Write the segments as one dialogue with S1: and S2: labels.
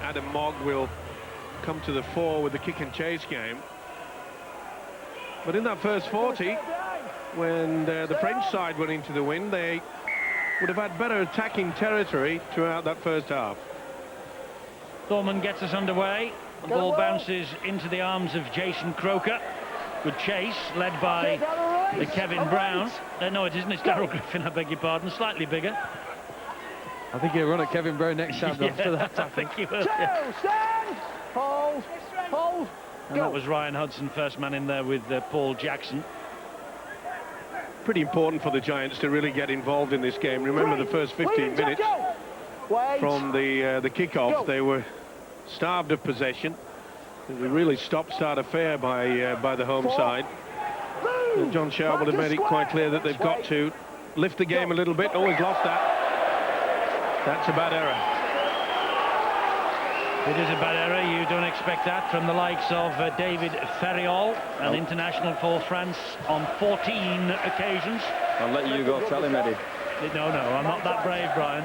S1: Adam Mogg will come to the fore with the kick and chase game. But in that first 40, when the French side went into the wind, they would have had better attacking territory throughout that first half.
S2: Thorman gets us underway. The ball bounces into the arms of Jason Croker. Good chase, led by the Kevin Brown. No, it isn't. It's Darryl Griffin, I beg your pardon. Slightly bigger.
S3: I think he'll run at Kevin Brown next time after that.
S2: I think he will. Yeah.
S4: Stand! Hold! Hold!
S2: And that was Ryan Hudson, first man in there with Paul Jackson.
S1: Pretty important for the Giants to really get involved in this game. Remember the first 15 minutes from the kick-off, they were starved of possession. It was a really stop-start affair by the home side. And John Sharp will have made it quite clear that they've got to lift the game a little bit. Always lost that. That's a bad error.
S2: It is a bad error. You don't expect that from the likes of David Ferriol, an international for France on 14 occasions.
S5: I'll let you go tell him, Eddie.
S2: No, I'm not that brave, Brian.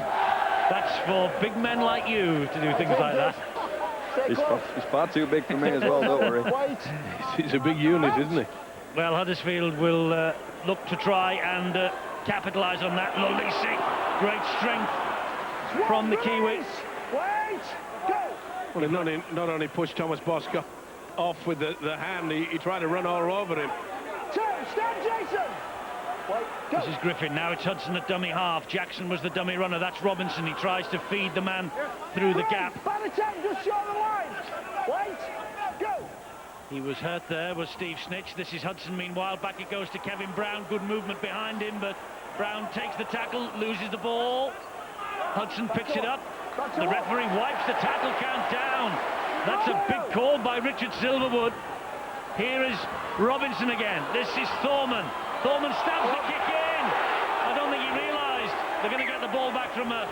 S2: That's for big men like you to do things like that.
S5: He's far too big for me as well, don't worry.
S1: He's a big unit, isn't he?
S2: Well, Huddersfield will look to try and capitalise on that. Lolisi, great strength from the Kiwi.
S1: Well, he not only pushed Thomas Bosco off with the hand, he tried to run all over him.
S4: Stand, Jason!
S2: This is Griffin. Now it's Hudson at dummy half. Jackson was the dummy runner. That's Robinson. He tries to feed the man through the gap.
S4: By the time, just show the line. Wait, go!
S2: He was hurt there, was Steve Snitch. This is Hudson, meanwhile. Back it goes to Kevin Brown. Good movement behind him, but Brown takes the tackle, loses the ball. Hudson picks it up. The referee wipes the tackle count down. That's a big call by Richard Silverwood. Here is Robinson again. This is Thorman. Thorman stabs the kick in. I don't think he realised they're going to get the ball back from a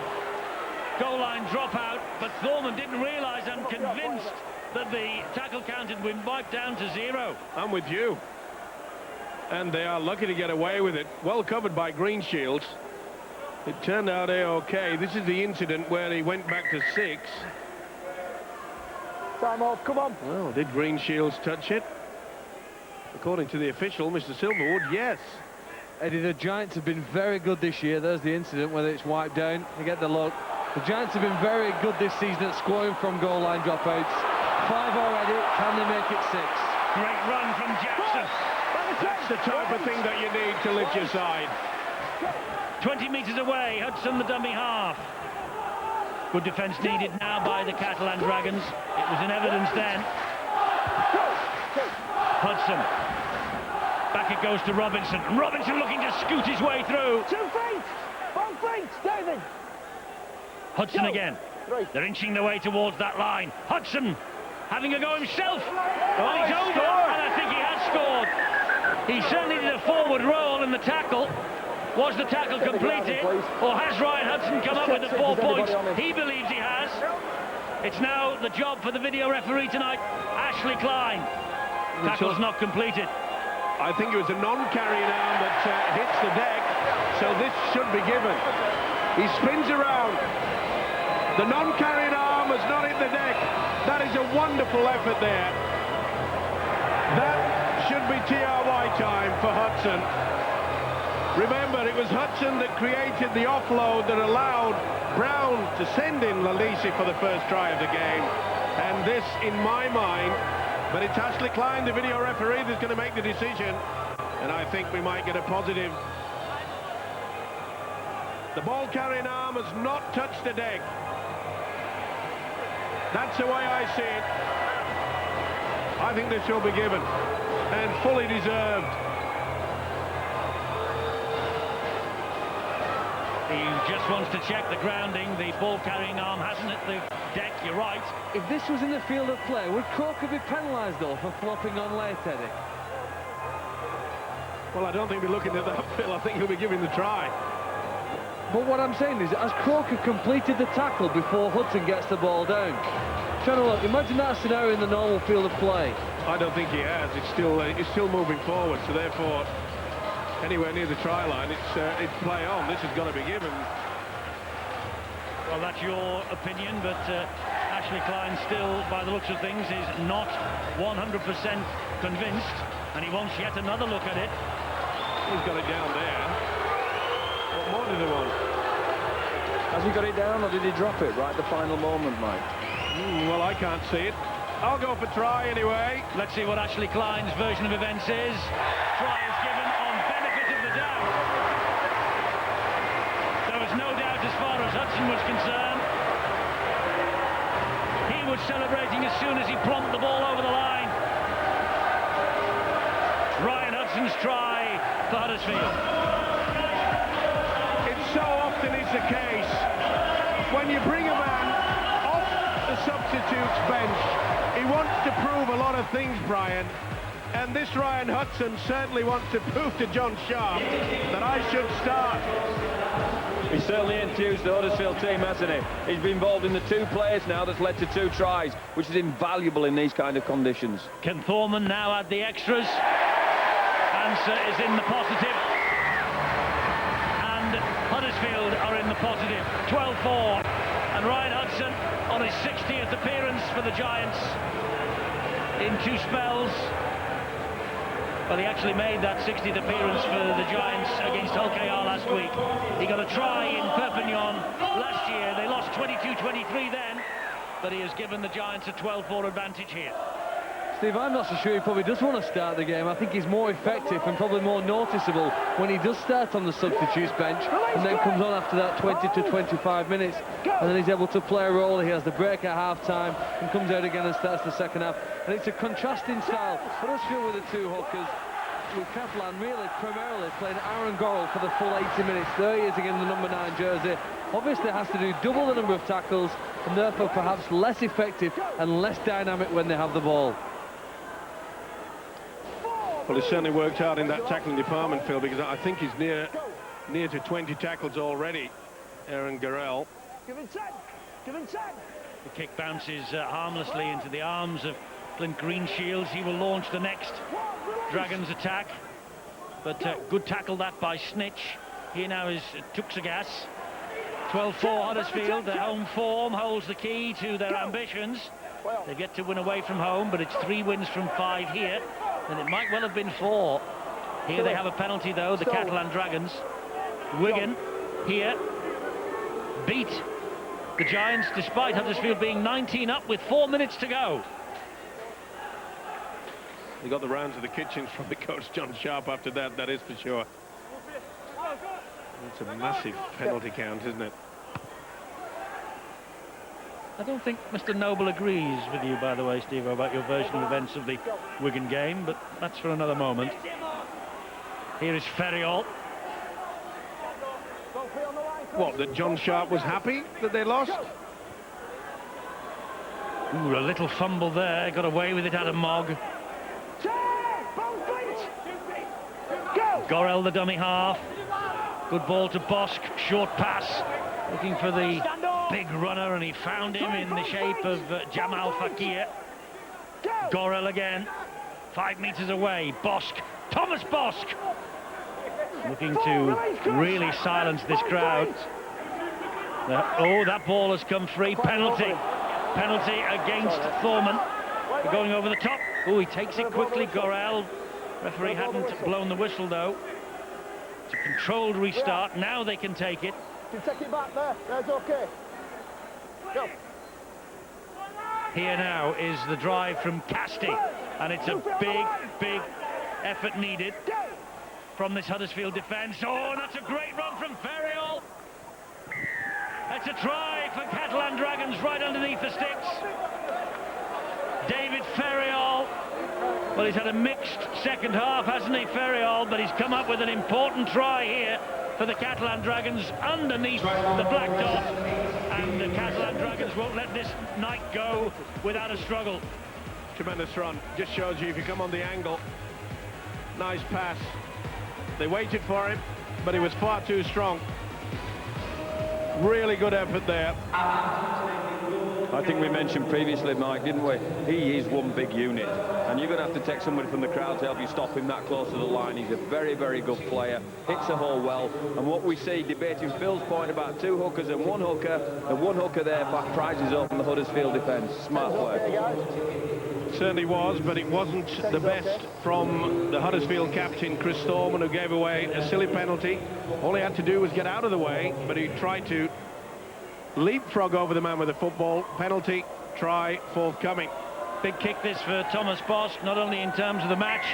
S2: goal line dropout, but Thorman didn't realise. I'm convinced that the tackle count had been wiped down to 0.
S1: I'm with you. And they are lucky to get away with it. Well covered by Greenshields. It turned out A-OK. This is the incident where he went back to 6.
S4: Time off, come on.
S1: Well, did Greenshields touch it? According to the official, Mr. Silverwood, yes.
S3: Eddie, the Giants have been very good this year. There's the incident, whether it's wiped down. You get the look. The Giants have been very good this season at scoring from goal line dropouts. 5 already. Can they make it 6?
S2: Great run from Jackson.
S1: That's the type of thing that you need to lift your side.
S2: 20 metres away, Hudson the dummy half. Good defence needed now by the Catalan Dragons. It was in evidence then. Hudson. Back it goes to Robinson. Robinson looking to scoot his way through.
S4: 2 feet! 1 feet, David!
S2: Hudson again. They're inching their way towards that line. Hudson having a go himself. And he's over, and I think he has scored. He certainly did a forward roll in the tackle. Was the tackle completed, or has Ryan Hudson come up with the 4 points? He believes he has. It's now the job for the video referee tonight, Ashley Klein. Tackle's not completed.
S1: I think it was a non-carrying arm that hits the deck, so this should be given. He spins around. The non-carrying arm has not hit the deck. That is a wonderful effort there. That should be TRY time for Hudson. Remember, it was Hudson that created the offload that allowed Brown to send in Lolisi for the first try of the game. And this, in my mind, but it's Ashley Klein, the video referee, that's going to make the decision. And I think we might get a positive. The ball-carrying arm has not touched the deck. That's the way I see it. I think this will be given, and fully deserved.
S2: He just wants to check the grounding. The ball-carrying arm hasn't hit the deck, you're right.
S3: If this was in the field of play, would Croker be penalised, though, for flopping on late, Eddie?
S1: Well, I don't think we're looking at that, Phil. I think he'll be giving the try.
S3: But what I'm saying is, has Croker completed the tackle before Hudson gets the ball down? Trying to look, imagine that scenario in the normal field of play.
S1: I don't think he has. It's still moving forward, so therefore, anywhere near the try line, it's play on. This has got to be given.
S2: Well, that's your opinion, but Ashley Klein still, by the looks of things, is not 100% convinced, and he wants yet another look at it.
S1: He's got it down there. What more did he want?
S5: Has he got it down, or did he drop it right at the final moment, Mike?
S1: Well, I can't see it. I'll go for try anyway.
S2: Let's see what Ashley Klein's version of events is. Try is given on benefit of the doubt. There was no doubt as far as Hudson was concerned. He was celebrating as soon as he plonked the ball over the line. Ryan Hudson's try for Huddersfield.
S1: It so often is the case when you bring a man off the substitutes bench. He wants to prove a lot of things, Brian, and this Ryan Hudson certainly wants to prove to John Sharp that I should start.
S5: He's certainly enthused the Huddersfield team, hasn't he? He's been involved in the 2 plays now that's led to 2 tries, which is invaluable in these kind of conditions.
S2: Can Thorman now add the extras? Answer is in the positive. And Huddersfield are in the positive. 12-4. And Ryan Hudson on his 60th appearance for the Giants in 2 spells. Well, he actually made that 60th appearance for the Giants against Hull KR last week. He got a try in Perpignan last year. They lost 22-23 then, but he has given the Giants a 12-4 advantage here.
S3: Steve, I'm not so sure he probably does want to start the game. I think he's more effective and probably more noticeable when he does start on the substitutes bench and then comes on after that 20 to 25 minutes, and then he's able to play a role. He has the break at half-time and comes out again and starts the second half. And it's a contrasting style. Huddersfield with the 2 hookers, with Catalan really primarily playing Aaron Gorrell for the full 80 minutes. There he is again, the number 9 jersey. Obviously has to do double the number of tackles and therefore perhaps less effective and less dynamic when they have the ball.
S1: Well, he's certainly worked hard in that tackling department, Phil, because I think he's near to 20 tackles already, Aaron Gorrell.
S4: Give him 10. Give him 10.
S2: The kick bounces harmlessly into the arms of Clint Greenshields. He will launch the next Dragons attack, but good tackle that by Snitch. Here now is Tuxagas. 12-4 Huddersfield. Their home form holds the key to their ambitions. They've yet to win away from home, but it's 3 wins from 5 here, and it might well have been 4. Here they have a penalty though, the Catalan Dragons. Wigan here beat the Giants despite Huddersfield being 19 up with 4 minutes to go.
S1: He got the rounds of the kitchens from the coach John Sharp after that is for sure. It's a massive penalty count, isn't it?
S2: I don't think Mr. Noble agrees with you, by the way, Steve, about your version of events of the Wigan game, but that's for another moment. Here is Ferriol.
S1: What, that John Sharp was happy that they lost?
S2: Ooh, a little fumble there, got away with it, Adam Mogg. Gorrell, the dummy half. Good ball to Bosk, short pass. Looking for the big runner, and he found him in the shape of Jamal Fakir. Gorrell again, 5 meters away. Bosk, Thomas Bosk, looking to really silence this crowd. Oh, that ball has come free. Penalty against Thorman. They're going over the top. Oh, he takes it quickly, Gorrell. Referee hadn't blown the whistle though. It's a controlled restart. Now they can take it.
S4: You take it back there. That's okay. Go.
S2: Here now is the drive from Casti, and it's a big effort needed from this Huddersfield defence. Oh, and that's a great run from Ferriol. That's a try for Catalan Dragons right underneath the sticks. David Ferriol. Well, he's had a mixed second half, hasn't he, Ferriol? But he's come up with an important try here for the Catalan Dragons underneath the black dot. And the Catalan Dragons won't let this night go without a struggle.
S1: Tremendous run. Just shows you if you come on the angle. Nice pass. They waited for him, but he was far too strong. Really good effort there.
S5: I think we mentioned previously, Mike, didn't we? He is one big unit, and you're going to have to take somebody from the crowd to help you stop him that close to the line. He's a very, very good player, hits the hole well, and what we see, debating Phil's point about two hookers and one hooker, the one hooker there prizes open the Huddersfield defence. Smart play.
S1: Certainly was, but it wasn't the best from the Huddersfield captain, Chris Thorman, who gave away a silly penalty. All he had to do was get out of the way, but he tried to leapfrog over the man with the football. Penalty, try forthcoming.
S2: Big kick this for Thomas Bosk, not only in terms of the match,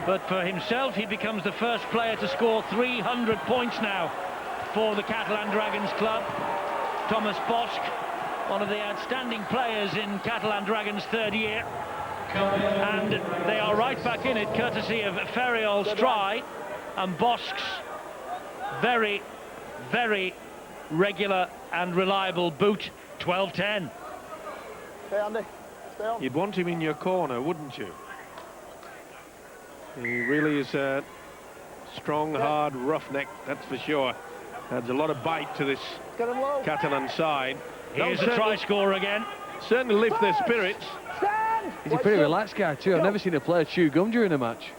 S2: but for himself. He becomes the first player to score 300 points now for the Catalan Dragons club. Thomas Bosk, one of the outstanding players in Catalan Dragons' third year. And they are right back in it, courtesy of Ferriol's try and Bosk's very, very regular and reliable boot. 12-10.
S4: Stay, Andy. Stay on.
S1: You'd want him in your corner, wouldn't you? He really is a strong, hard roughneck, that's for sure. Adds a lot of bite to this
S4: Get him low.
S1: Catalan side.
S2: Here's the try scorer again.
S1: Certainly lift their spirits.
S4: Stand!
S3: He's a pretty relaxed guy too. I've never seen a player chew gum during a match.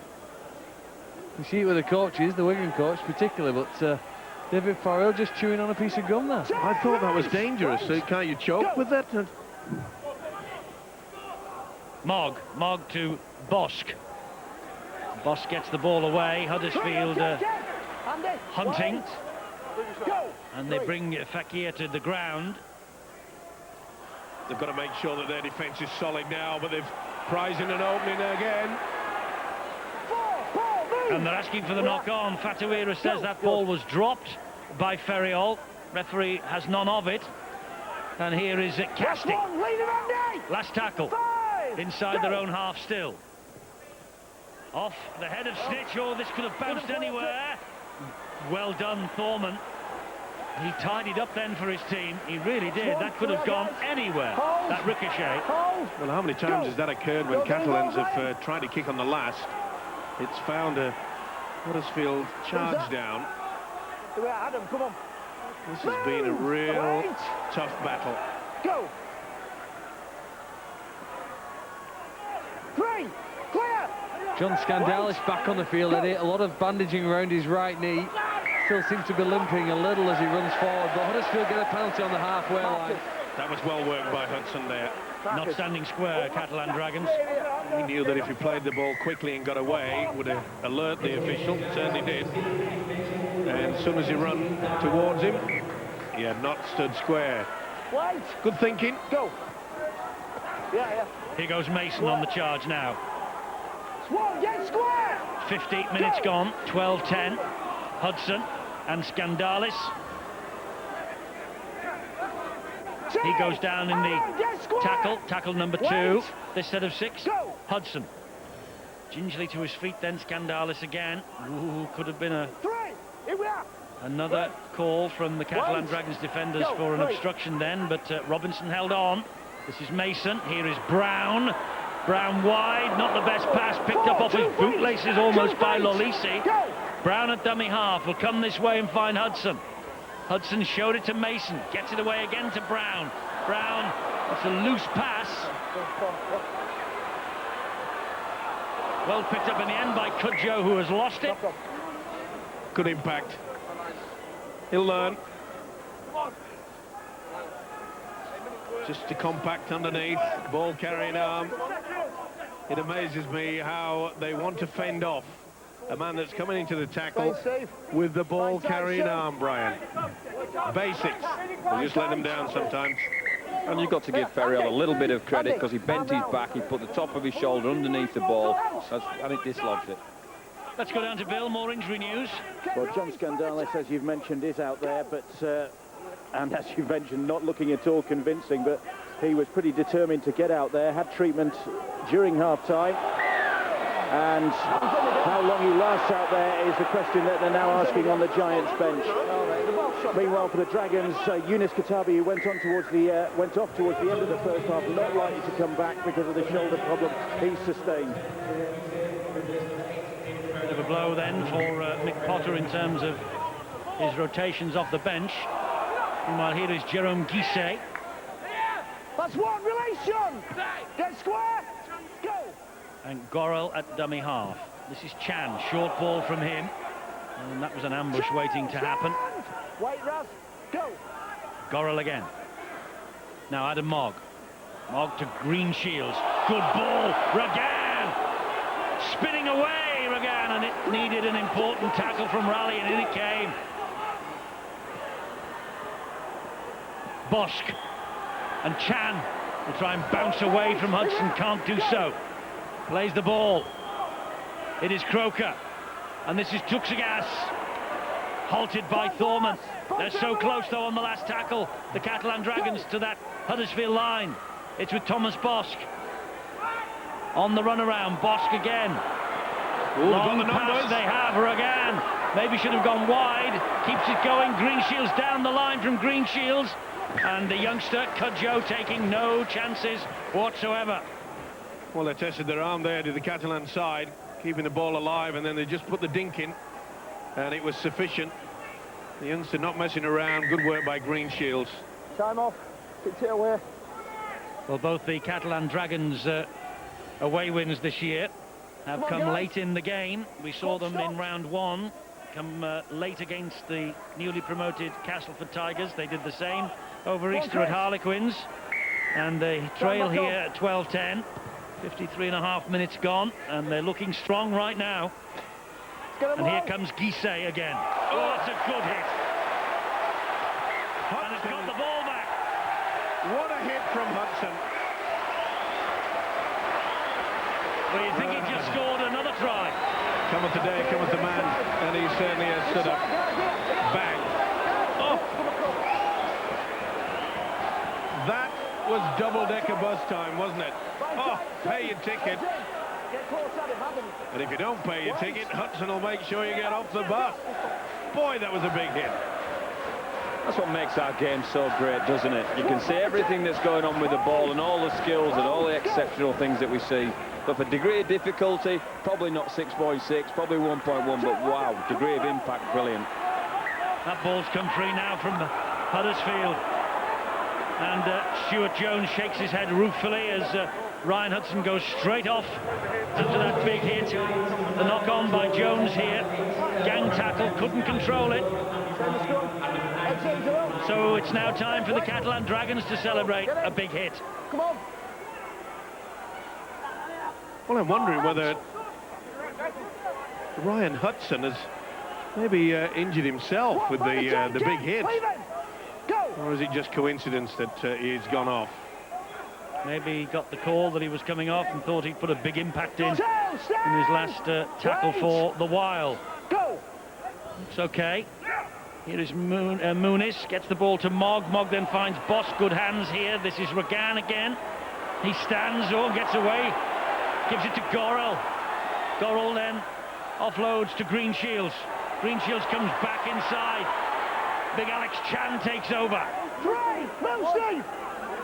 S3: You see it with the coaches, the Wigan coach particularly, but David Farrell just chewing on a piece of gum there.
S1: I thought that was dangerous. So can't you choke with that?
S2: Mogg to Bosk. Bosk gets the ball away. Huddersfield hunting. And they bring Fakir to the ground.
S1: They've got to make sure that their defence is solid now, but they've prizing an opening again.
S2: And they're asking for the knock-on. Fatouira says that ball was dropped by Ferriol. Referee has none of it. And here is Casti. Last tackle. Inside their own half still. Off the head of Snitch. Oh, this could have bounced anywhere. Well done, Thorman. He tidied up then for his team. He really did. That could have gone anywhere, that ricochet.
S1: Well, how many times has that occurred when Catalans have tried to kick on the last? It's found a Huddersfield charge down.
S4: Adam, come on.
S1: This has been a real tough battle.
S4: Go. 3, clear.
S3: John Scandalis back on the field, Eddie. A lot of bandaging around his right knee. Still seems to be limping a little as he runs forward, but Huddersfield get a penalty on the halfway line.
S1: That was well worked by Hudson there.
S2: Not standing square, Catalan Dragons.
S1: He knew that if he played the ball quickly and got away, it would alert the official. Certainly did. And as soon as he ran towards him, he had not stood square.
S4: Wait.
S1: Good thinking.
S4: Go. Yeah.
S2: Here goes Mason on the charge now.
S4: Swan, get square.
S2: 15 minutes gone, 12-10. Hudson and Scandalis. He goes down in the tackle number 2, this set of 6. Hudson. Gingerly to his feet, then Scandalis again. Ooh, could have been another call from the Catalan Dragons defenders for an obstruction then, but Robinson held on. This is Mason, here is Brown. Brown wide, not the best pass, picked up off his bootlaces almost by Lolisi. Brown at dummy half, will come this way and find Hudson. Hudson showed it to Mason, gets it away again to Brown. Brown, it's a loose pass. Well picked up in the end by Cudjoe, who has lost it.
S1: Good impact. He'll learn. Just to compact underneath, ball carrying arm. It amazes me how they want to fend off a man that's coming into the tackle with the ball carrying arm, Brian. Basics. We'll just let them down sometimes.
S5: And you've got to give Ferriol a little bit of credit because he bent his back, he put the top of his shoulder underneath the ball, and it dislodged it.
S2: Let's go down to Bill, more injury news.
S6: Well, John Scandalis, as you've mentioned, is out there, but and as you mentioned, not looking at all convincing, but he was pretty determined to get out there, had treatment during half-time, and how long he lasts out there is the question that they're now asking on the Giants bench. Meanwhile, for the Dragons, Yunus Katabi, who went off towards the end of the first half, not likely to come back because of the shoulder problem he's sustained.
S2: Bit of a blow then for Mick Potter in terms of his rotations off the bench. Meanwhile, here is Jerome Guisset.
S4: That's one. Relation. Get square. Go.
S2: And Gorrell at dummy half. This is Chan, short ball from him. And that was an ambush waiting to happen.
S4: Wait, Raz. Go.
S2: Gorrell again. Now Adam Mogg. Mogg to Green Shields. Good ball. Ragan. Spinning away, Ragan. And it needed an important tackle from Raleigh, and in it came. Bosk. And Chan will try and bounce away from Hudson. Can't do so. Plays the ball. It is Croker. And this is Tuxegas. Halted by Thorman. They're so close, though, on the last tackle. The Catalan Dragons to that Huddersfield line. It's with Thomas Bosk. On the runaround, Bosk again.
S1: Ooh,
S2: Long pass they have, Ragan. Maybe should have gone wide. Keeps it going. Green Shields down the line from Green Shields. And the youngster, Cudjoe, taking no chances whatsoever.
S1: Well, they tested their arm there to the Catalan side, keeping the ball alive, and then they just put the dink in, and it was sufficient. The youngster not messing around. Good work by Green Shields.
S4: Time off. Kick it away.
S2: Well, both the Catalan Dragons away wins this year have come late in the game. We saw them in round one come late against the newly promoted Castleford Tigers. They did the same over Easter at Harlequins, and they trail here at 12-10. 53.5 minutes gone, and they're looking strong right now. And here comes Guisset again. Oh, it's a good hit. And it's got the ball back.
S1: What a hit from Hudson.
S2: Well, you think he just scored another try.
S1: Cometh the day, cometh the man, and he certainly has stood up. Bang. Oh! That was double-decker bus time, wasn't it? Oh, pay your ticket. And if you don't pay your ticket, Hudson will make sure you get off the bus. Boy, that was a big hit.
S5: That's what makes our game so great, doesn't it? You can see everything that's going on with the ball and all the skills and all the exceptional things that we see. But for degree of difficulty, probably not 6.6, probably 1.1, but wow, degree of impact, brilliant.
S2: That ball's come free now from Huddersfield. And Stuart Jones shakes his head ruefully as Ryan Hudson goes straight off after that big hit. The knock-on by Jones here. Gang tackle, couldn't control it. So it's now time for the Catalan Dragons to celebrate a big hit.
S4: Come on.
S1: Well, I'm wondering whether Ryan Hudson has maybe injured himself with the big hit. Or is it just coincidence that he's gone off?
S2: Maybe he got the call that he was coming off and thought he'd put a big impact in his last tackle for the while. Looks okay. Here is Muniz, gets the ball to Mogg. Mogg then finds Bosk. Good hands here. This is Ragan again. He stands, gets away. Gives it to Gorrell. Gorrell then offloads to Green Shields. Green Shields comes back inside. Big Alex Chan takes over.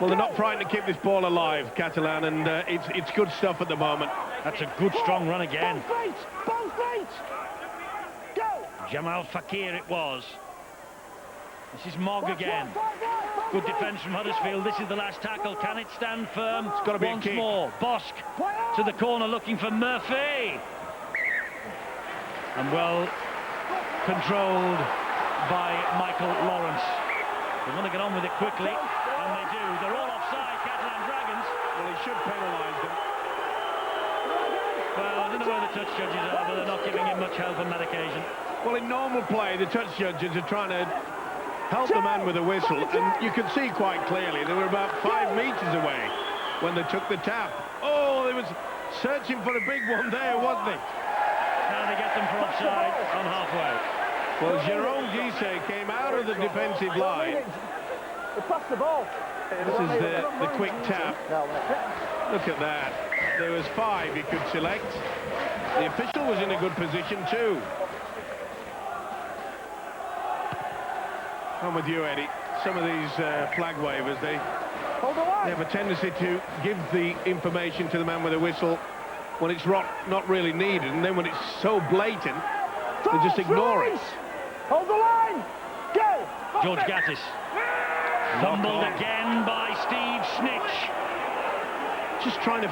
S1: Well, they're not frightened to keep this ball alive, Catalan, and it's good stuff at the moment.
S2: That's a good, strong run again.
S4: Both feet. Go.
S2: Jamal Fakir it was. This is Mogg again. Good defence from Huddersfield. This is the last tackle. Can it stand firm?
S1: It's got to be
S2: once
S1: a kick.
S2: more. Bosk to the corner looking for Murphy. And well controlled by Michael Lawrence. They want to get on with it quickly, and they do. They're all offside, Catalan Dragons.
S1: Well, he should penalise them.
S2: Well, I don't know where the touch judges are, but they're not giving him much help on that occasion.
S1: Well, in normal play, the touch judges are trying to help the man with a whistle, and you can see quite clearly they were about 5 metres away when they took the tap. Oh, they was searching for a big one there, wasn't he?
S2: Now they get them for offside on halfway.
S1: Well, Jerome Guisset came out of the defensive line.
S4: They passed the ball.
S1: This is the quick tap. Look at that. There was 5 he could select. The official was in a good position too. I'm with you, Eddie. Some of these flag wavers, they have a tendency to give the information to the man with a whistle when it's not really needed, and then when it's so blatant, they just ignore it.
S4: Hold the line. Go.
S2: George Gattis. Fumbled again by Steve Snitch.
S1: just trying to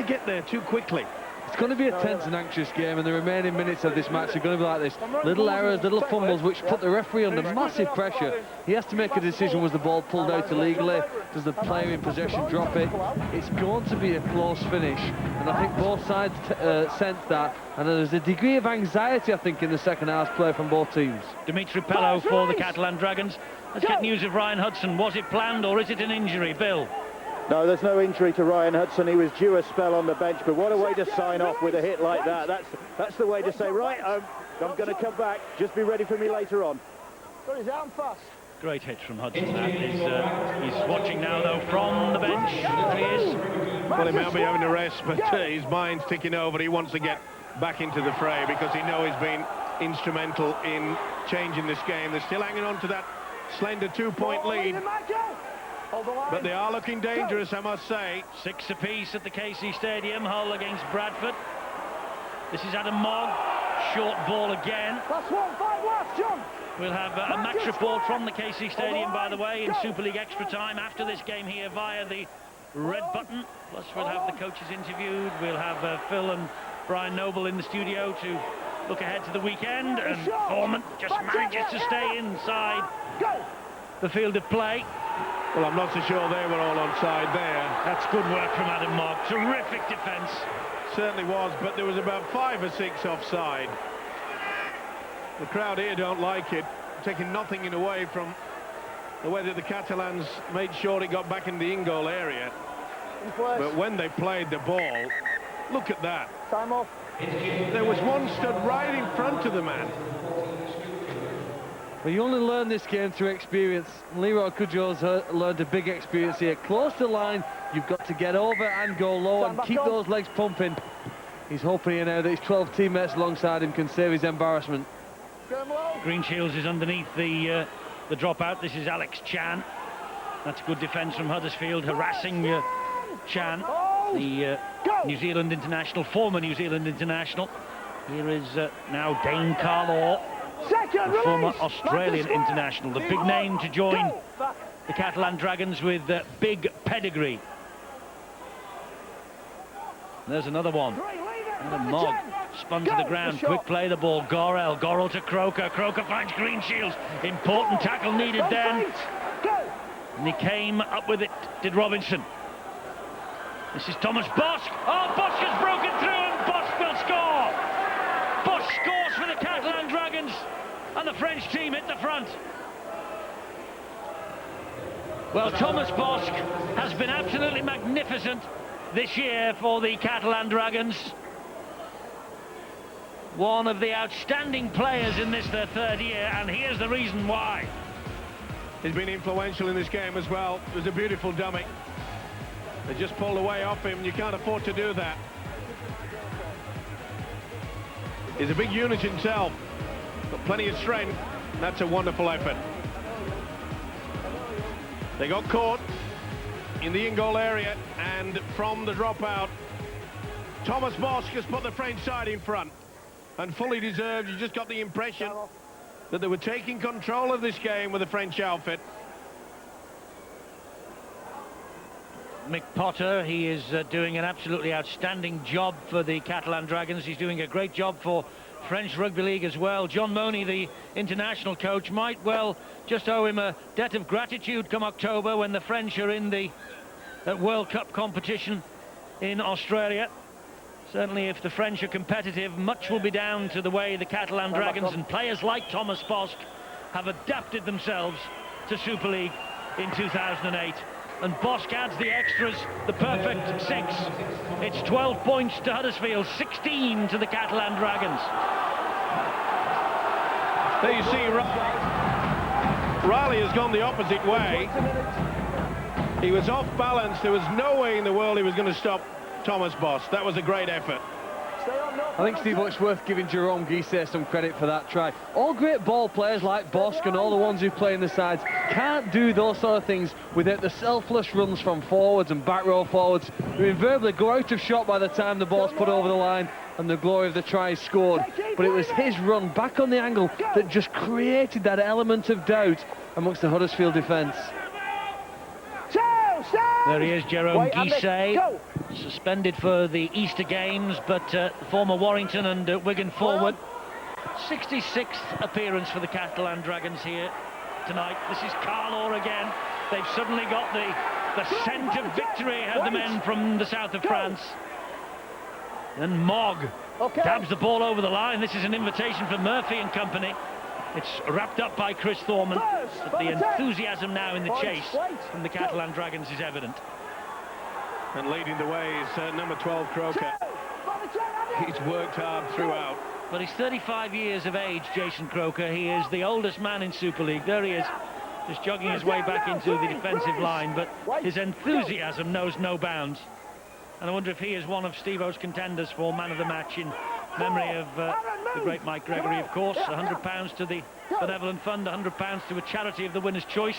S1: get there too quickly.
S3: It's going to be a tense and anxious game, and the remaining minutes of this match are going to be like this. Little errors, little fumbles, which put the referee under massive pressure. He has to make a decision. Was the ball pulled out illegally? Does the player in possession drop it? It's going to be a close finish, and I think both sides sense that, and there's a degree of anxiety, I think, in the second half play from both teams.
S2: Dimitri Pello for the Catalan Dragons. Let's get news of Ryan Hudson. Was it planned or is it an injury, Bill?
S6: No, there's no injury to Ryan Hudson. He was due a spell on the bench, but what a way to sign off with a hit like that. That's the way to say, right, I'm going to come back. Just be ready for me later on.
S4: Got his arm fast.
S2: Great hit from Hudson. That is, he's watching now, though, from the bench. There he is.
S1: Well, he might be having a rest, but his mind's ticking over. He wants to get back into the fray because he knows he's been instrumental in changing this game. They're still hanging on to that slender 2-point lead. But they are looking dangerous, I must say.
S2: 6 apiece at the KC Stadium. Hull against Bradford. This is Adam Mogg. Short ball again.
S4: Last one, 5 last, John.
S2: We'll have a match report from the KC Stadium, by the way, in Super League Extra Time after this game here via the red button. Plus, we'll have the coaches interviewed. We'll have Phil and Brian Noble in the studio to look ahead to the weekend. And Foreman just manages to stay inside the field of play.
S1: Well, I'm not so sure they were all onside there.
S2: That's good work from Adam Mogg. Terrific defence.
S1: Certainly was, but there was about 5 or 6 offside. The crowd here don't like it, taking nothing away from the way that the Catalans made sure it got back in the in-goal area. But when they played the ball, look at that.
S4: Time off.
S1: There was one stood right in front of the man.
S3: But you only learn this game through experience. Leroy Cudjow's learned a big experience here. Close to the line, you've got to get over and go low and keep those legs pumping. He's hoping here now that his 12 teammates alongside him can save his embarrassment.
S2: Green Shields is underneath the dropout. This is Alex Chan. That's good defence from Huddersfield, harassing Chan, the New Zealand international, former New Zealand international. Here is now Dane Carlaw, the former Australian international, the big name to join the Catalan Dragons with big pedigree. There's another one. And Mogg spun to the ground. Quick play the ball. Gorel to Croker. Croker finds Green Shields. Important tackle needed then. And he came up with it, did Robinson. This is Thomas Bosk. Oh, Bosk has broken through and Bosk will score. Bosk scores for the Catalan Dragons. And the French team hit the front. Well, Thomas Bosk has been absolutely magnificent this year for the Catalan Dragons. One of the outstanding players in this, their 3rd year, and here's the reason why.
S1: He's been influential in this game as well. It was a beautiful dummy. They just pulled away off him. You can't afford to do that. He's a big unit himself. Got plenty of strength. That's a wonderful effort. They got caught in the in-goal area, and from the dropout, Thomas Bosk has put the French side in front. And fully deserved. You just got the impression that they were taking control of this game with the French outfit.
S2: Mick Potter, he is doing an absolutely outstanding job for the Catalan Dragons. He's doing a great job for French Rugby League as well. John Money, the international coach, might well just owe him a debt of gratitude come October when the French are in the World Cup competition in Australia. Certainly, if the French are competitive, much will be down to the way the Catalan Dragons and players like Thomas Bosk have adapted themselves to Super League in 2008. And Bosk adds the extras, the perfect 6. It's 12 points to Huddersfield, 16 to the Catalan Dragons.
S1: There you see, Riley has gone the opposite way. He was off balance. There was no way in the world he was going to stop Thomas Bosk. That was a great effort.
S3: I think, Steve, it's worth giving Jerome Guisset some credit for that try. All great ball players like Bosk and all the ones who play in the sides can't do those sort of things without the selfless runs from forwards and back row forwards who invariably go out of shot by the time the ball's put over the line and the glory of the try is scored. But it was his run back on the angle that just created that element of doubt amongst the Huddersfield defence.
S4: Stop!
S2: There he is, Jerome
S4: Wait, Andy,
S2: Guisset,
S4: go.
S2: suspended for the Easter Games, but former Warrington and Wigan forward. 66th appearance for the Catalan Dragons here tonight. This is Carlo again. They've suddenly got the scent of victory, have the men from the south of France. And Mogg dabs the ball over the line. This is an invitation for Murphy and company. It's wrapped up by Chris Thorman, but the enthusiasm now in the chase from the Catalan Dragons is evident.
S1: And leading the way is number 12, Croker. He's worked hard throughout.
S2: But he's 35 years of age, Jason Croker. He is the oldest man in Super League. There he is, just jogging his way back into the defensive line, but his enthusiasm knows no bounds. And I wonder if he is one of Steve-O's contenders for man of the match, in memory of the great Mike Gregory, of course. £100 to the Benevolent Fund, £100 to a charity of the winner's choice,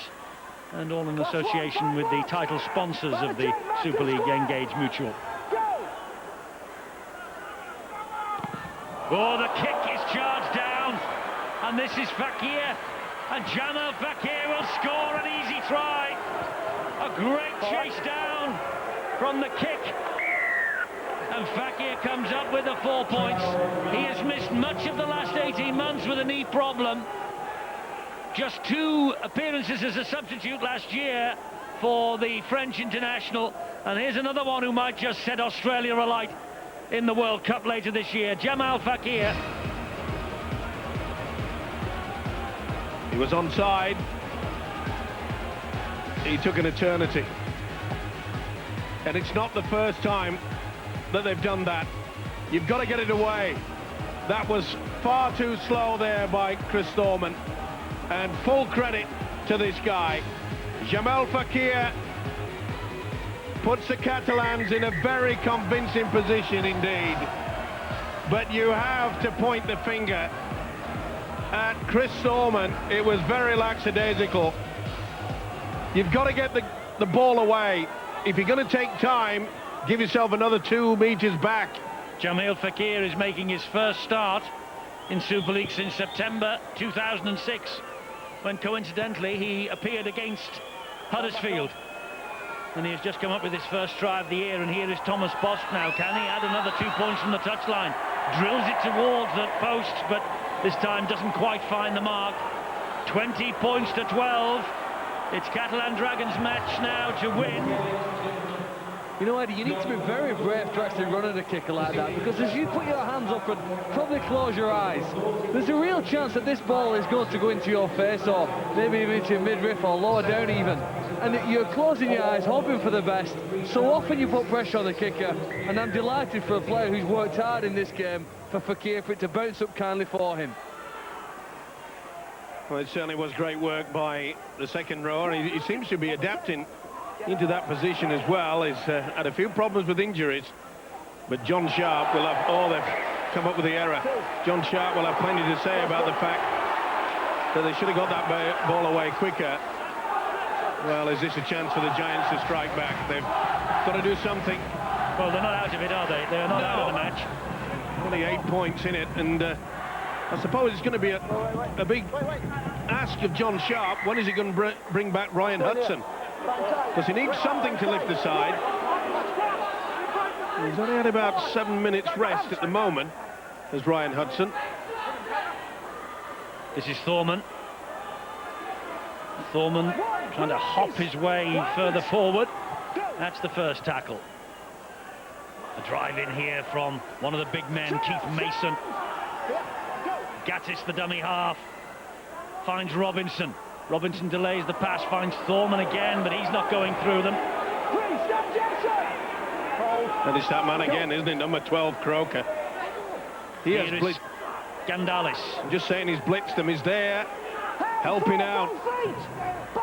S2: and all in association with the title sponsors of the Super League, Engage Mutual. Oh, the kick is charged down, and this is Fakir, and Jamal Fakir will score an easy try. A great chase down from the kick, and Fakir comes up with the 4 points. He has missed much of the last 18 months with a knee problem. Just 2 appearances as a substitute last year for the French international, and here's another one who might just set Australia alight in the World Cup later this year. Jamal Fakir.
S1: He was onside. He took an eternity. And it's not the first time that they've done that. You've got to get it away. That was far too slow there by Chris Thorman. And full credit to this guy. Jamal Fakir puts the Catalans in a very convincing position indeed. But you have to point the finger at Chris Thorman. It was very lackadaisical. You've got to get the ball away. If you're going to take time, give yourself another 2 meters back.
S2: Jamal Fakir is making his first start in Super League since September 2006, when coincidentally he appeared against Huddersfield. And he has just come up with his first try of the year, and here is Thomas Bost now. Can he add another 2 points from the touchline? Drills it towards the post, but this time doesn't quite find the mark. 20 points to 12. It's Catalan Dragons' match now to win.
S3: You know, Eddie, you need to be very brave to actually run at a kicker like that, because as you put your hands up and probably close your eyes, there's a real chance that this ball is going to go into your face, or maybe even into your midriff or lower down even. And you're closing your eyes, hoping for the best. So often you put pressure on the kicker, and I'm delighted for a player who's worked hard in this game, for Fakir, for it to bounce up kindly for him.
S1: Well, it certainly was great work by the second rower. He seems to be adapting into that position as well. He's had a few problems with injuries, but John Sharp will have... Oh, they've come up with the error. John Sharp will have plenty to say about the fact that they should have got that ball away quicker. Well, is this a chance for the Giants to strike back? They've got to do something.
S2: Well, they're not out of it, are they? They're not out of the match.
S1: Only 8 points in it, and I suppose it's going to be a big ask of John Sharp. When is he going to bring back Ryan Hudson? Because he needs something to lift the side. He's only had about 7 minutes rest at the moment, as Ryan Hudson.
S2: This is Thorman. Thorman trying to hop his way further forward. That's the first tackle. A drive in here from one of the big men, Keith Mason. Gattis, the dummy half, finds Robinson. Robinson delays the pass, finds Thorman again, but he's not going through them.
S1: And it's that man again, isn't it? Number 12, Croker. He has blitzed.
S2: Gandalis.
S1: I'm just saying he's blitzed them. He's there, helping out.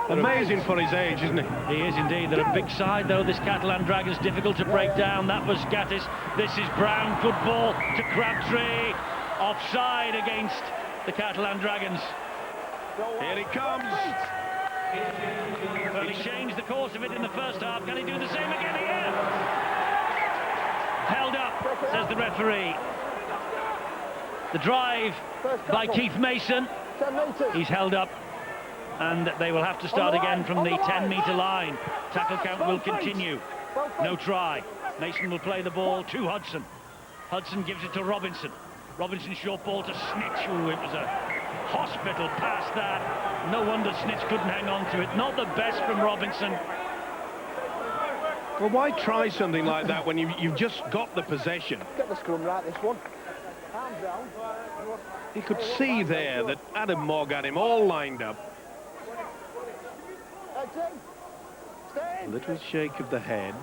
S1: Amazing for his age, isn't he?
S2: He is indeed. They're a big side, though, this Catalan Dragons. Difficult to break down. That was Gattis. This is Brown. Good ball to Crabtree. Offside against the Catalan Dragons.
S1: Here he comes.
S2: Well, he changed the course of it in the first half. Can he do the same again here? Held up, says the referee. The drive by Keith Mason. He's held up. and they will have to start again from the 10-metre line. Tackle count will continue. No try. Mason will play the ball to Hudson. Hudson gives it to Robinson. Robinson short ball to Snitch. Ooh, it was a hospital pass that. No wonder Snitch couldn't hang on to it. Not the best from Robinson.
S1: Well, why try something like that when you've just got the possession?
S4: Get the scrum right, this one. Hands down.
S1: You could see there that Adam Mogg had him all lined up. A little shake of the head.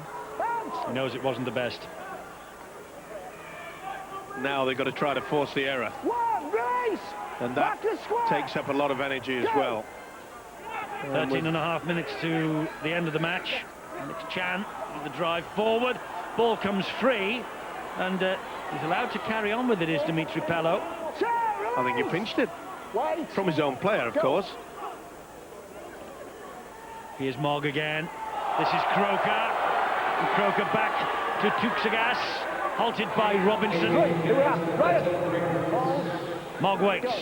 S2: He knows it wasn't the best.
S1: Now they've got to try to force the error. And that takes up a lot of energy as well.
S2: 13 and a half minutes to the end of the match. And it's Chan with the drive forward. Ball comes free, and he's allowed to carry on with it, is Dimitri Pello.
S1: I think he pinched it. From his own player, of course.
S2: Here's Mogg again. This is Croker. And Croker back to Tuxagas. Halted by Robinson. Mogg waits.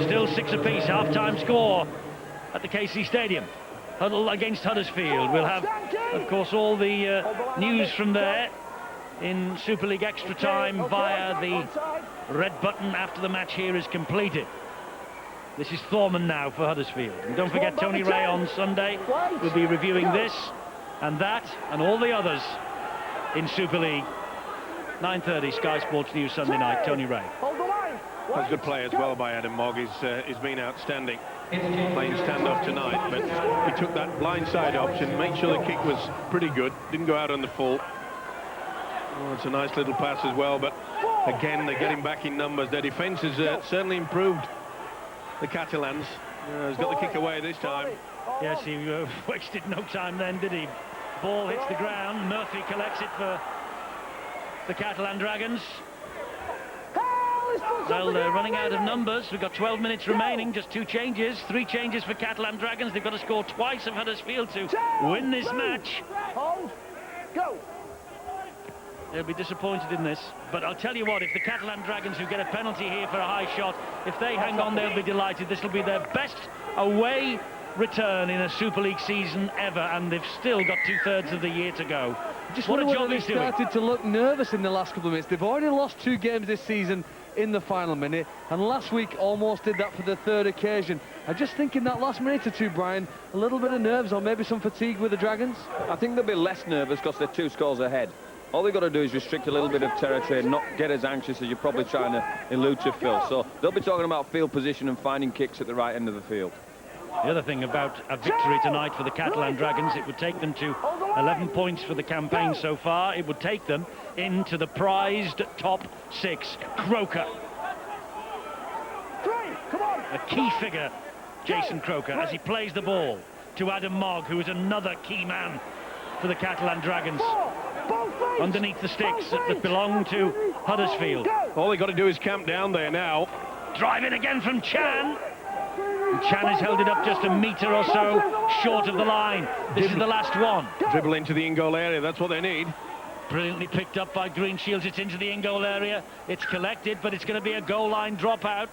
S2: Still 6 apiece, half-time score at the KC Stadium. Huddle against Huddersfield. We'll have, of course, all the news from there in Super League Extra Time via the red button after the match here is completed. This is Thorman now for Huddersfield. And don't forget Tony Ray on Sunday. We'll be reviewing this and that and all the others in Super League. 9:30 Sky Sports News Sunday night. Tony Ray.
S1: That's a good play as well by Adam Mogg. He's been outstanding playing standoff tonight, but he took that blindside option, make sure the kick was pretty good, didn't go out on the full. Oh, it's a nice little pass as well, but again they're getting back in numbers. Their defence has certainly improved, the Catalans. He's got the kick away this time.
S2: Yes, he wasted no time then, did he? Ball hits the ground. Murphy collects it for the Catalan Dragons. Well, they're running out of numbers. We've got 12 minutes remaining, just 2 changes. 3 changes for Catalan Dragons. They've got to score twice of Huddersfield to win this match.
S4: Go.
S2: They'll be disappointed in this. But I'll tell you what, if the Catalan Dragons, who get a penalty here for a high shot, if they hang on, they'll be delighted. This will be their best away return in a Super League season ever, and they've still got 2/3 of the year to go.
S3: Just
S2: what a
S3: wonder
S2: job
S3: whether
S2: he's
S3: they
S2: doing.
S3: started to look nervous in the last couple of minutes. They've already lost 2 games this season in the final minute, and last week almost did that for the 3rd occasion. I just think in that last minute or 2, Brian, a little bit of nerves or maybe some fatigue with the Dragons.
S5: I think they'll be less nervous because they're 2 scores ahead. All they've got to do is restrict a little bit of territory and not get as anxious as you're probably trying to allude to, Phil. So they'll be talking about field position and finding kicks at the right end of the field.
S2: The other thing about a victory tonight for the Catalan Dragons, it would take them to 11 points for the campaign so far. It would take them into the prized top 6. Croker. A key figure, Jason Croker, as he plays the ball to Adam Mogg, who is another key man for the Catalan Dragons. Underneath the sticks that belong to Huddersfield.
S1: All they've got to do is camp down there now.
S2: Drive in again from Chan. And Chan has held it up just a metre or so short of the line. This is the last one.
S1: Dribble into the in-goal area, that's what they need.
S2: Brilliantly picked up by Greenshields. It's into the in-goal area. It's collected, but it's going to be a goal line dropout.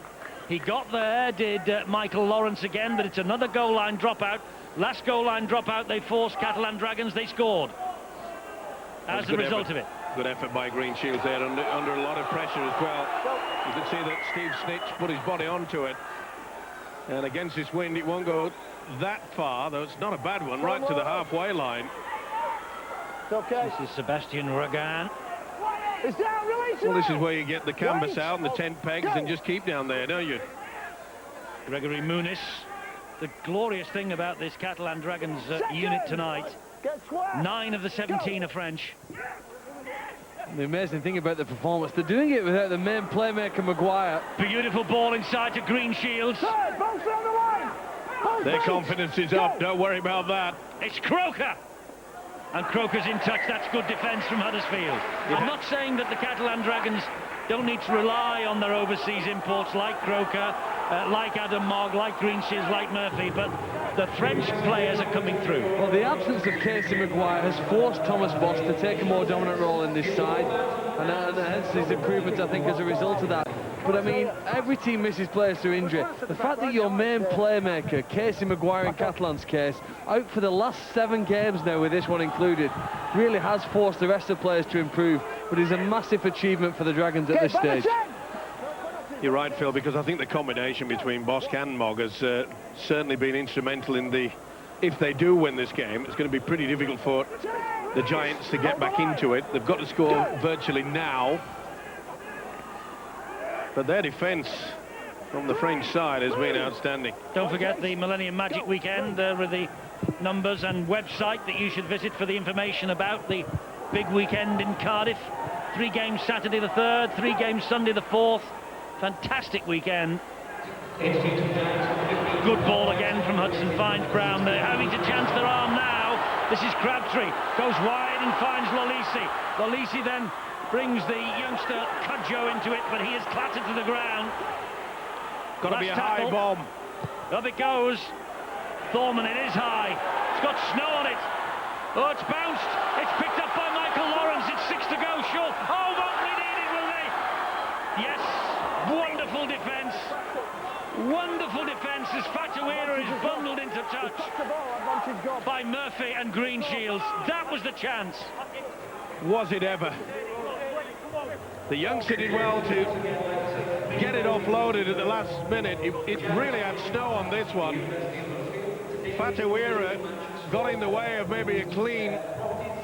S2: He got there, did Michael Lawrence again, but it's another goal line dropout. Last goal line dropout they forced Catalan Dragons, they scored. As a result of it.
S1: Good effort by Greenshields there, under a lot of pressure as well. You can see that Steve Snitch put his body onto it. And against this wind, it won't go that far, though it's not a bad one, right to the halfway line.
S4: Okay.
S2: This is Sebastian Ragan.
S4: It's down, release it.
S1: Well, this is where you get the canvas out and the tent pegs and just keep down there, don't you?
S2: Gregory Muniz. The glorious thing about this Catalan Dragons unit tonight, 9 of the 17 are French.
S3: The amazing thing about the performance, they're doing it without the main playmaker, Maguire.
S2: Beautiful ball inside to Greenshields.
S1: Their confidence is up, don't worry about that.
S2: It's Croker. And Croker's in touch. That's good defence from Huddersfield. I'm not saying that the Catalan Dragons don't need to rely on their overseas imports like Croker, like Adam Mogg, like Greenshields, like Murphy, but the French players are coming through.
S3: Well, the absence of Casey Maguire has forced Thomas Boss to take a more dominant role in this side, and hence his improvement, I think, as a result of that. but I mean, every team misses players through injury. The fact that your main playmaker, Casey Maguire in Catalan's case, out for the last 7 games now with this one included, really has forced the rest of the players to improve, but is a massive achievement for the Dragons at this stage.
S1: You're right, Phil, because I think the combination between Bosk and Mogg has certainly been instrumental in the... If they do win this game, it's going to be pretty difficult for the Giants to get back into it. They've got to score virtually now. But their defence from the French side has been outstanding.
S2: Don't forget the Millennium Magic Weekend. There are the numbers and website that you should visit for the information about the big weekend in Cardiff. 3 games Saturday the 3rd, 3 games Sunday the 4th. Fantastic weekend. Good ball again from Hudson, finds Brown. They're having to chance their arm now. This is Crabtree, goes wide and finds Lolisi. Lolisi then brings the youngster Cudjoe into it, but he is clattered to the ground.
S1: Got to be a high bomb.
S2: Up it goes. Thorman, it is high. It's got snow on it. Oh, it's bounced. It's picked up by Michael Lawrence. It's 6 to go short. Oh, won't they need it, will they? Yes, wonderful defence. Wonderful defence as Fatuera is bundled into touch by Murphy and Greenshields. That was the chance.
S1: Was it ever? The youngster did well to get it offloaded at the last minute. It really had snow on this one. Fatuera got in the way of maybe a clean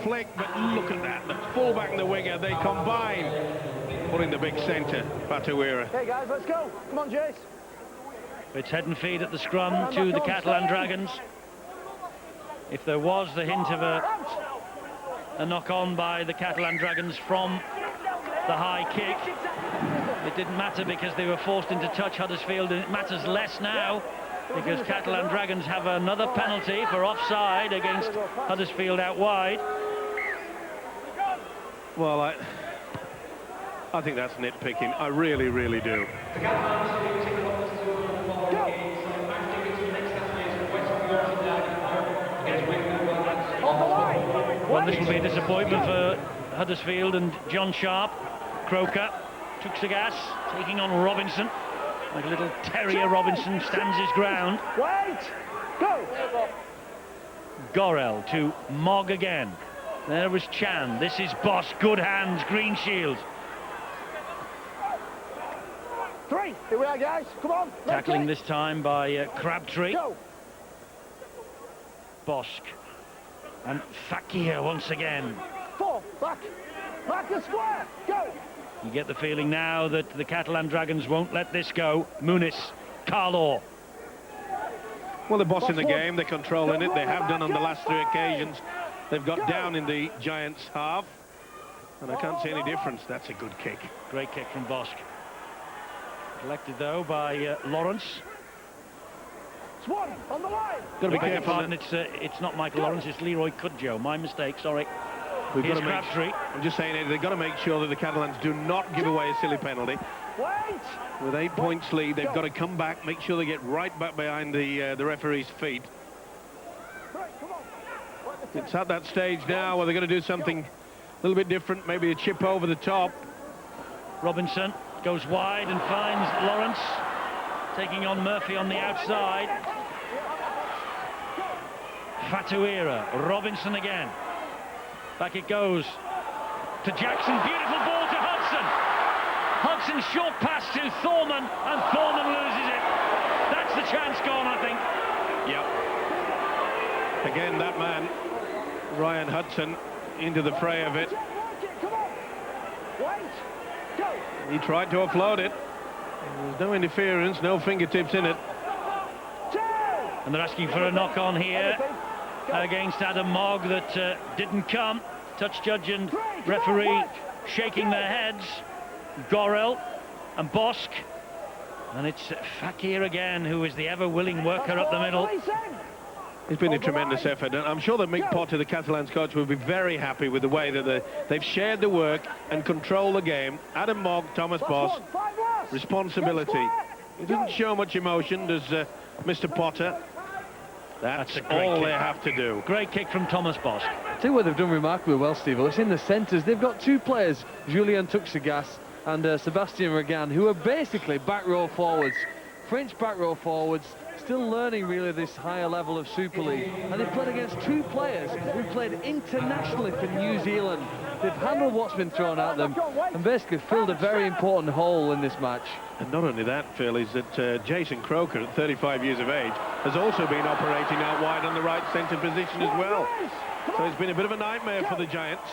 S1: flick, but look at that. The fullback and the winger, they combine. Putting the big centre, Fatuera.
S4: Hey guys, let's go. Come on, Jace.
S2: It's head and feet at the scrum to the Catalan Dragons. If there was the hint of a knock-on by the Catalan Dragons from the high kick, it didn't matter because they were forced into touch, Huddersfield, and it matters less now because Catalan Dragons have another penalty for offside against Huddersfield out wide.
S1: Well, I think that's nitpicking. I really, really do.
S2: Well, this will be a disappointment for Huddersfield and John Sharp. Croker took Sagas, taking on Robinson. Like a little terrier, Robinson stands his ground.
S4: Wait! Go!
S2: Gorel to Mogg again. There was Chan. This is Boss. Good hands. Greenshields.
S4: 3. Here we are, guys. Come on.
S2: Tackling this time by Crabtree.
S4: Go.
S2: Bosk. And Fakir once again.
S4: 4. Back. Back the square. Go.
S2: You get the feeling now that the Catalan Dragons won't let this go. Muniz. Carlaw.
S1: Well, they're bossing the game. They're controlling it. They have done on the last 3 occasions. They've got down in the Giants' half. And I can't see any difference. That's a good kick.
S2: Great kick from Bosk. Collected, though, by Lawrence.
S4: Swan on the line.
S1: Got to be
S2: Beg your
S1: careful.
S2: pardon, it's not Michael Lawrence, it's Leroy Cudjoe. My mistake, sorry.
S1: We've got
S2: Here's
S1: to make,
S2: Crabtree.
S1: I'm just saying, they've got to make sure that the Catalans do not give away a silly penalty.
S4: Wait.
S1: With 8 points lead, they've got to come back, make sure they get right back behind the referee's feet. It's at that stage now where they're going to do something a little bit different, maybe a chip over the top.
S2: Robinson goes wide and finds Lawrence, taking on Murphy on the outside. Fatuera, Robinson again. Back it goes to Jackson, beautiful ball to Hudson. Hudson's short pass to Thorman, and Thorman loses it. That's the chance gone, I think.
S1: Yep. Again, that man, Ryan Hudson, into the fray of it.
S4: Come on. Wait. Go.
S1: He tried to offload it. There's no interference, no fingertips in it.
S4: 2.
S2: And they're asking for a knock-on here against Adam Mogg that didn't come. Touch judge and referee shaking their heads. Gorel and Bosk. And it's Fakir again, who is the ever-willing worker up the middle.
S1: It's been a tremendous effort, and I'm sure that Mick Potter, the Catalans coach, will be very happy with the way that they've shared the work and control the game. Adam Mogg, Thomas Boss, responsibility. He doesn't show much emotion, does Mr. Potter. That's all they have to do.
S2: Great kick from Thomas Bosk.
S3: I tell you what they've done remarkably well, Steve. It's in the centres. They've got 2 players, Julien Tuxegas and Sebastian Regan, who are basically back row forwards, French back row forwards, still learning really this higher level of Super League. And they've played against two players who played internationally for New Zealand. They've handled what's been thrown at them and basically filled a very important hole in this match.
S1: And not only that, Phil, is that Jason Croker, at 35 years of age, has also been operating out wide on the right centre position as well. So it's been a bit of a nightmare for the Giants.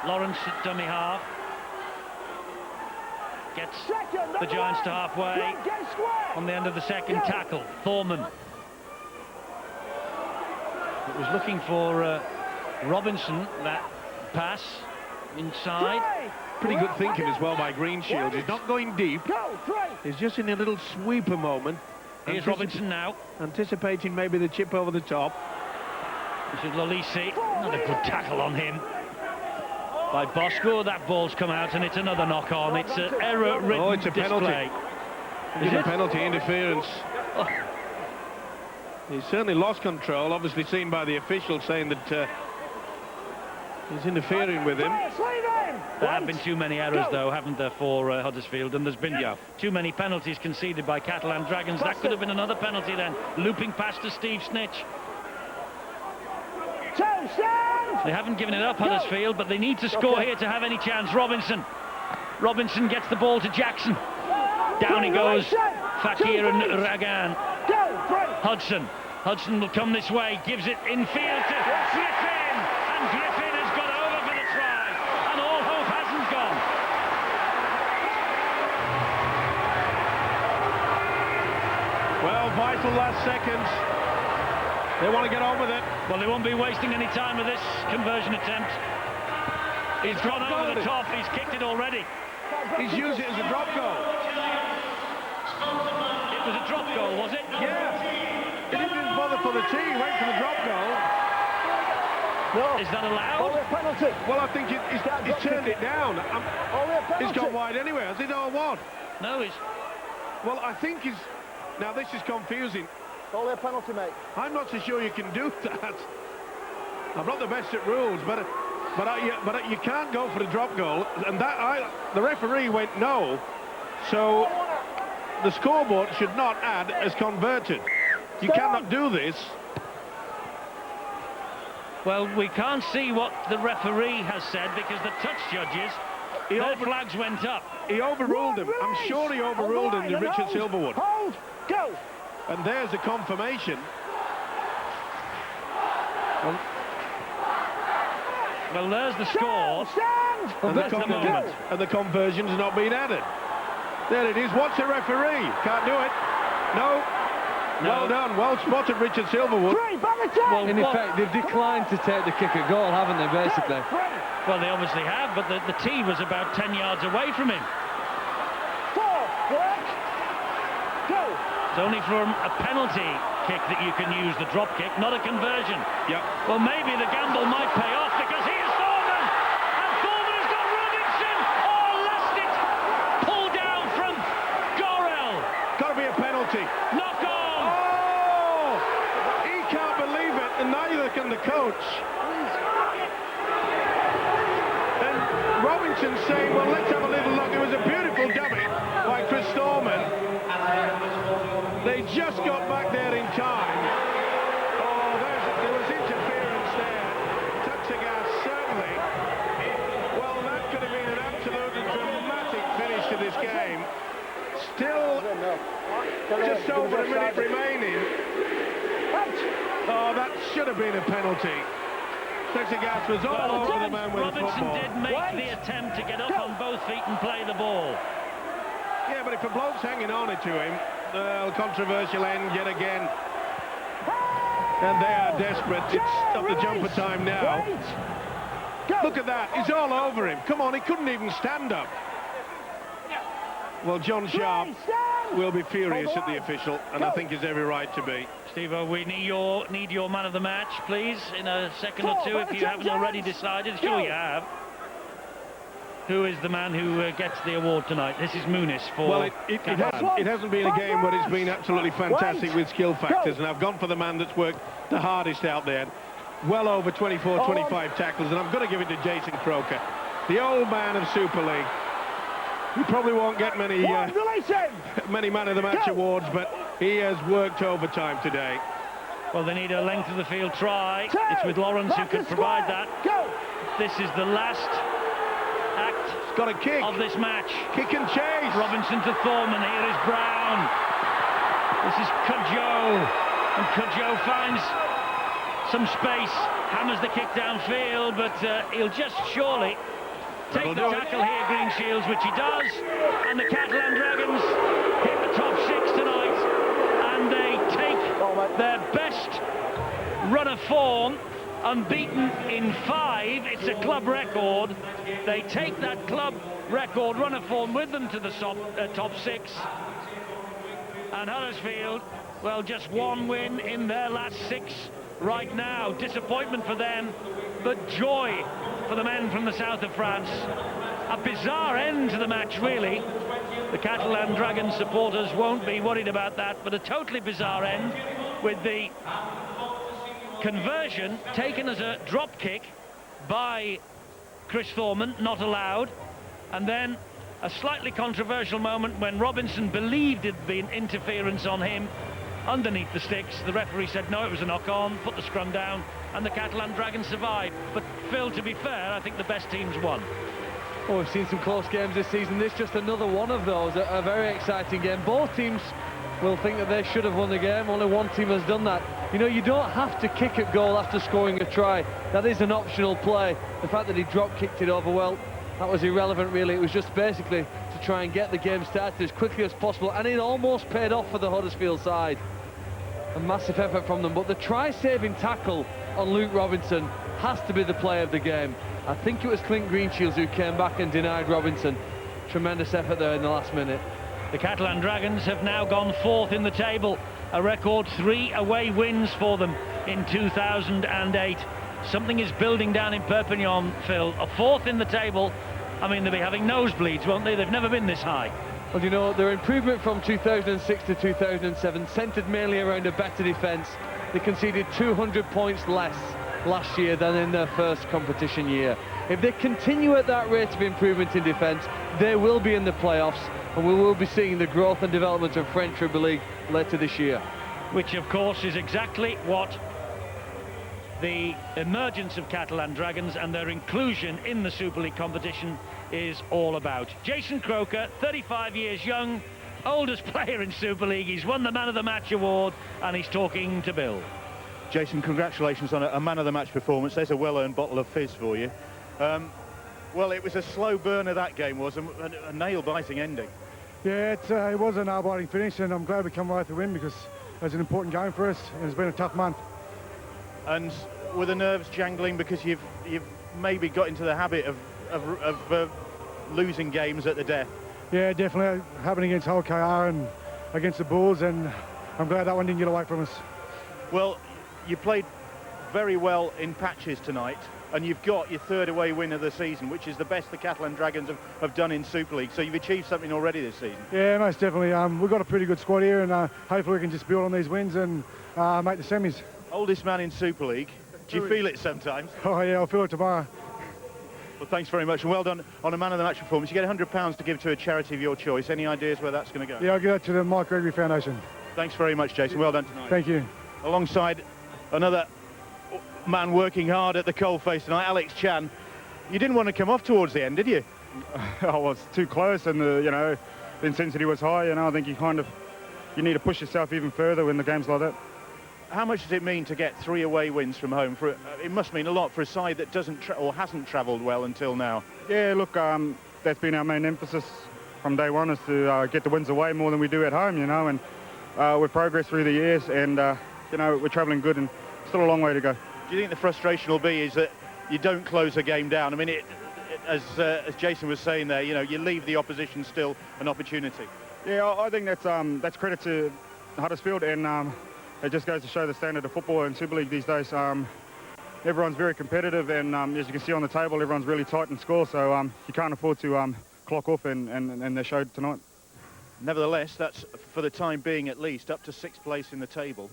S2: Lawrence at dummy half. Gets the Giants to halfway on the end of the second tackle. Thorman. It was looking for Robinson, that pass inside.
S1: Pretty good thinking as well by Greenshields. He's not going deep. He's just in a little sweeper moment.
S2: Here's Robinson now.
S1: Anticipating maybe the chip over the top.
S2: This is Lolisi. Another good tackle on him by Bosco. That ball's come out and it's another knock-on. It's an error-ridden
S1: it's a penalty.
S2: display.
S1: It's a penalty, interference.
S2: Oh.
S1: He's certainly lost control, obviously seen by the officials saying that he's interfering with him.
S2: There have been too many errors, though, haven't there, for Huddersfield, and there's been too many penalties conceded by Catalan Dragons. That could have been another penalty then. Looping pass to Steve Snitch. They haven't given it up, Huddersfield, but they need to score here to have any chance. Robinson gets the ball to Jackson. Down he goes. Fakir and Ragan. Hudson will come this way, gives it infield to Griffin, and Griffin has got over for the try, and all hope hasn't gone.
S1: Well, vital last seconds. They want to get on with it.
S2: Well, they won't be wasting any time with this conversion attempt. He's gone over the top, he's kicked it already.
S1: He's used it as a drop goal.
S2: It was a drop goal, was it?
S1: Yeah. He didn't bother for the tee, he went for the drop goal.
S6: No.
S2: Is that allowed?
S6: Only a penalty.
S1: Well, I think he's turned it down.
S6: Only a penalty.
S1: He's gone wide anyway, has it, or what?
S2: No, he's...
S1: Well, I think he's... Now, this is confusing.
S6: Only a penalty, mate.
S1: I'm not so sure you can do that. I'm not the best at rules, but you can't go for the drop goal, and the referee went no, so the scoreboard should not add as converted. You cannot do this.
S2: Well, we can't see what the referee has said because the touch judges, their flags went up.
S1: He overruled him. I'm sure he overruled him to Richard Silverwood.
S6: Hold, go.
S1: And there's the confirmation.
S2: Well, there's the score.
S1: And the conversion's not been added. There it is. What's the referee? Can't do it. No. Well done. Well spotted, Richard Silverwood.
S3: Well, in effect, they've declined to take the kick at goal, haven't they, basically?
S2: Well, they obviously have, but the tee was about 10 yards away from him. It's only for a penalty kick that you can use the drop kick, not a conversion.
S1: Yep.
S2: Well, maybe the gamble might pay off because here's Thorman! And Thorman has got Robinson! Oh, last it! Pulled down from Gorel!
S1: Got to be a penalty.
S2: Knock on!
S1: Oh! He can't believe it, and neither can the coach. And Robinson's saying, well, let's have a little look. It was a beautiful dummy by Chris Thorman. They just got back there in time. Oh, there was interference there. Tuxagas, certainly. Well, that could have been an absolutely dramatic finish to this game. Still just over a minute remaining. Oh, that should have been a penalty. Tuxagas was all over the man with
S2: Robinson
S1: football.
S2: did make the attempt to get up on both feet and play the ball.
S1: Yeah, but if a bloke's hanging on it to him, controversial end yet again. And they are desperate. It's up to jumper time now. Look at that. He's all over him. Come on, he couldn't even stand up. Well, John Sharp will be furious at the official, and I think he's every right to be.
S2: Steve-O, we need your man of the match, please, in a second or two, if you haven't already decided. Sure you have. Who is the man who gets the award tonight? This is Muniz for...
S1: Well, it hasn't been a game where it's been absolutely fantastic with skill factors, and I've gone for the man that's worked the hardest out there. Well over 24, 25 tackles, and I'm going to give it to Jason Croker, the old man of Super League. He probably won't get many many man of the match awards, but he has worked overtime today.
S2: Well, they need a length of the field try. It's with Lawrence who can provide that. This is the last act
S1: Got a kick
S2: of this match.
S1: Kick and chase.
S2: Robinson to Thorman. Here is Brown. This is Cudjoe, and Cudjoe finds some space, hammers the kick downfield, but he'll just surely take the tackle here, Greenshields, which he does, and the Catalan Dragons hit the top 6 tonight, and they take their best run of form, unbeaten in 5. It's a club record. They take that club record run of form with them to the top 6. And Huddersfield, well, just one win in their last 6 right now. Disappointment for them, but joy for the men from the south of France. A bizarre end to the match, really. The Catalan Dragons supporters won't be worried about that, but a totally bizarre end with the conversion taken as a drop kick by Chris Thorman, not allowed, and then a slightly controversial moment when Robinson believed it'd been interference on him underneath the sticks. The referee said no, it was a knock-on, put the scrum down, and the Catalan Dragons survived. But Phil, to be fair, I think the best teams won.
S3: Oh, we've seen some close games this season. This is just another one of those, a very exciting game. Both teams will think that they should have won the game. Only one team has done that. You know, you don't have to kick at goal after scoring a try. That is an optional play. The fact that he drop-kicked it over, well, that was irrelevant, really. It was just basically to try and get the game started as quickly as possible, and it almost paid off for the Huddersfield side. A massive effort from them, but the try-saving tackle on Luke Robinson has to be the play of the game. I think it was Clint Greenshields who came back and denied Robinson. Tremendous effort there in the last minute.
S2: The Catalan Dragons have now gone 4th in the table, a record 3 away wins for them in 2008. Something is building down in Perpignan, Phil. A 4th in the table. I mean, they'll be having nosebleeds, won't they? They've never been this high.
S3: Well, you know, their improvement from 2006 to 2007 centred mainly around a better defence. They conceded 200 points less last year than in their first competition year. If they continue at that rate of improvement in defence, they will be in the playoffs, and we will be seeing the growth and development of French Rugby League later this year.
S2: Which, of course, is exactly what the emergence of Catalan Dragons and their inclusion in the Super League competition is all about. Jason Croker, 35 years young, oldest player in Super League. He's won the Man of the Match award, and he's talking to Bill.
S7: Jason, congratulations on a Man of the Match performance. There's a well-earned bottle of fizz for you. Well, it was a slow burner, that game was, a nail-biting ending.
S4: Yeah, it was a nail-biting finish, and I'm glad we come away with the win because it was an important game for us, and it's been a tough month.
S7: And were the nerves jangling because you've maybe got into the habit of losing games at the death?
S4: Yeah, definitely happening against Hull KR and against the Bulls, and I'm glad that one didn't get away from us.
S7: Well, you played very well in patches tonight, and you've got your 3rd away win of the season, which is the best the Catalan Dragons have done in Super League. So you've achieved something already this season. Yeah,
S4: most definitely. We've got a pretty good squad here, and hopefully we can just build on these wins and make the semis.
S7: Oldest man in Super League. Do you feel it sometimes?
S4: Oh yeah, I'll feel it tomorrow.
S7: Well, thanks very much, and well done on a Man of the Match performance. You get £100 to give to a charity of your choice. Any ideas where that's going to go?
S4: Yeah, I'll give that to the Mike Gregory Foundation.
S7: Thanks very much, Jason. Well done tonight.
S4: Thank you.
S7: Alongside another man working hard at the coalface tonight, Alex Chan. You didn't want to come off towards the end, did you?
S8: I was too close, and the intensity was high. I think you need to push yourself even further when the game's like that.
S7: How much does it mean to get 3 away wins from home? It must mean a lot for a side that hasn't travelled well until now.
S8: Yeah, look, that's been our main emphasis from day one, is to get the wins away more than we do at home, and we've progressed through the years, and we're travelling good, and still a long way to go.
S7: Do you think the frustration will be is that you don't close a game down? I mean, as Jason was saying there, you leave the opposition still an opportunity.
S8: Yeah, I think that's credit to Huddersfield, and it just goes to show the standard of football in Super League these days. Everyone's very competitive, and as you can see on the table, everyone's really tight in score, so you can't afford to clock off, and they showed tonight.
S7: Nevertheless, that's, for the time being at least, up to 6th place in the table.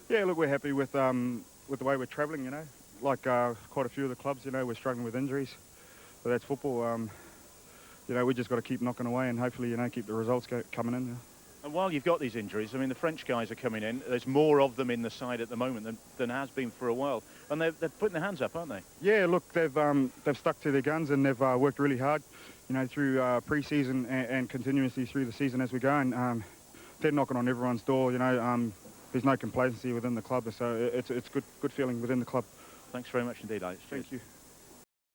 S8: Yeah, look, we're happy with the way we're travelling, Like quite a few of the clubs, we're struggling with injuries, but that's football. you know, we just got to keep knocking away and hopefully, you know, keep the results coming in. Yeah.
S7: And while you've got these injuries, I mean, the French guys are coming in. There's more of them in the side at the moment than has been for a while. And they're putting their hands up, aren't they?
S8: Yeah, look, they've stuck to their guns and they've worked really hard, you know, through pre-season and continuously through the season as we go. And they're knocking on everyone's door, you know. There's no complacency within the club, so it's good feeling within the club.
S7: Thanks very much indeed, Alex.
S8: Thank you.